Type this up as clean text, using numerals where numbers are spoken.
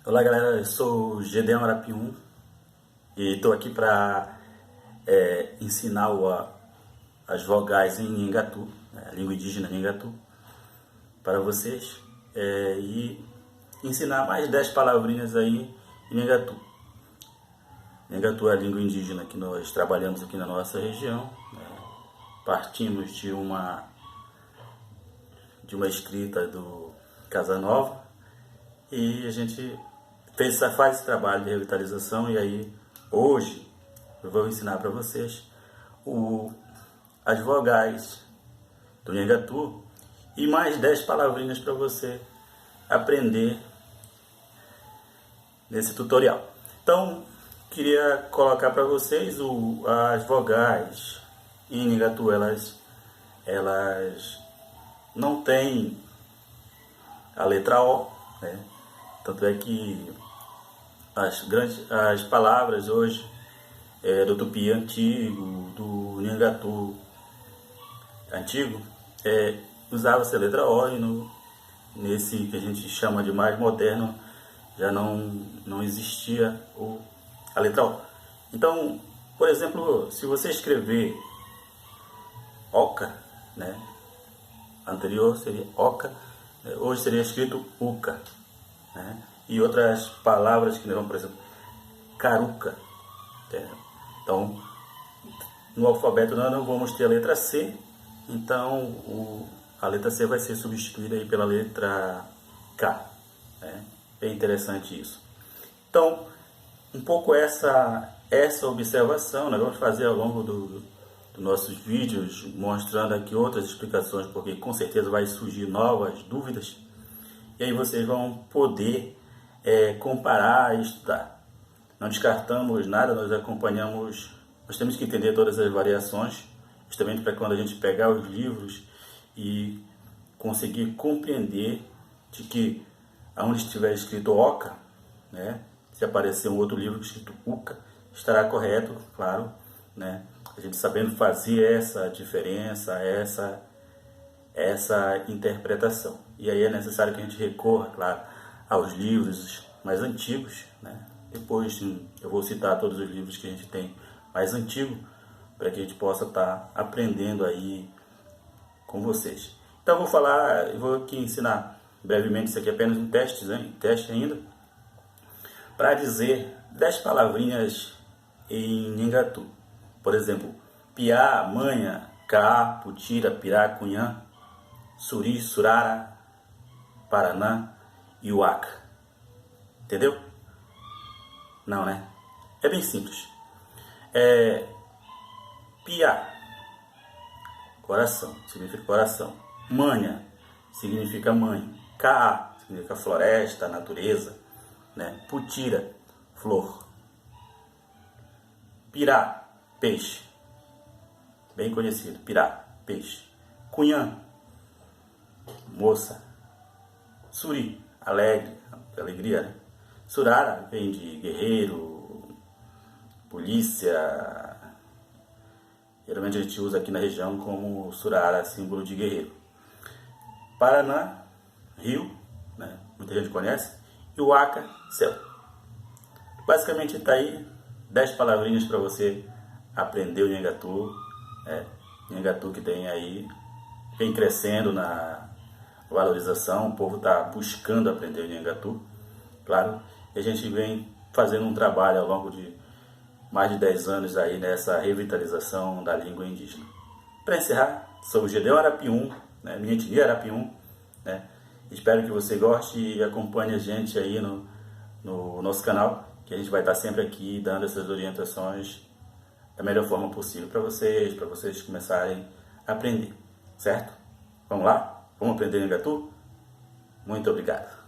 Olá galera, eu sou o Gedeão Arapium e estou aqui para ensinar as vogais em Nhengatu, né, a língua indígena Nhengatu, para vocês e ensinar mais 10 palavrinhas aí em Nhengatu. Nhengatu é a língua indígena que nós trabalhamos aqui na nossa região, né. Partimos de uma escrita do Casanova e a gente faz esse trabalho de revitalização. E aí hoje eu vou ensinar para vocês as vogais do Nhengatu e mais 10 palavrinhas para você aprender nesse tutorial. Então, queria colocar para vocês as vogais em Nhengatu. Elas não têm a letra O, né? Tanto é que as palavras hoje do Tupi antigo, do Nhengatu antigo, usava-se a letra O, e nesse que a gente chama de mais moderno já não existia a letra O. Então, por exemplo, se você escrever Oca, né? Anterior seria Oca, hoje seria escrito Uca, né? E outras palavras que não, por exemplo, Caruca. Então, no alfabeto nós não vamos ter a letra C, então a letra C vai ser substituída aí pela letra K, né? É interessante isso. Então, um pouco essa observação nós vamos fazer ao longo dos nossos vídeos, mostrando aqui outras explicações, porque com certeza vai surgir novas dúvidas, e aí vocês vão poder comparar e estudar. Não descartamos nada, nós acompanhamos, nós temos que entender todas as variações, justamente para quando a gente pegar os livros e conseguir compreender de que aonde estiver escrito Oca, né, se aparecer um outro livro escrito Uca, estará correto, claro, né? A gente sabendo fazer essa diferença, essa interpretação. E aí é necessário que a gente recorra, claro, aos livros mais antigos, né? Depois eu vou citar todos os livros que a gente tem mais antigo, para que a gente possa estar aprendendo aí com vocês. Então eu vou aqui ensinar brevemente, isso aqui é apenas um teste, né? Teste ainda, para dizer 10 palavrinhas em Nhengatu. Por exemplo, piá, manha, caá, putira, pirá, cunhã, suri, surara, paraná e uaca. Entendeu? Não, né? É bem simples. Piá, coração, significa coração. Manha, significa mãe. Caá, significa floresta, natureza, né? Putira, flor. Pirá, peixe, bem conhecido, pirá, peixe. Cunhã, moça. Suri, alegre, alegria, né? Surara vem de guerreiro, polícia. Geralmente a gente usa aqui na região como surara, símbolo de guerreiro. Paraná, rio, né? Muita gente conhece. E Uaca, céu. Basicamente está aí 10 palavrinhas para você aprender o Nhengatu. Nhengatu que tem aí, vem crescendo na valorização, o povo está buscando aprender o Nhengatu, claro, e a gente vem fazendo um trabalho ao longo de mais de 10 anos aí nessa revitalização da língua indígena. Para encerrar, sou o Gedeão Arapium, né, minha etnia Arapium, né? Espero que você goste e acompanhe a gente aí no nosso canal, que a gente vai estar sempre aqui dando essas orientações da melhor forma possível para vocês começarem a aprender, certo? Vamos lá? Vamos aprender Nhengatu? Muito obrigado.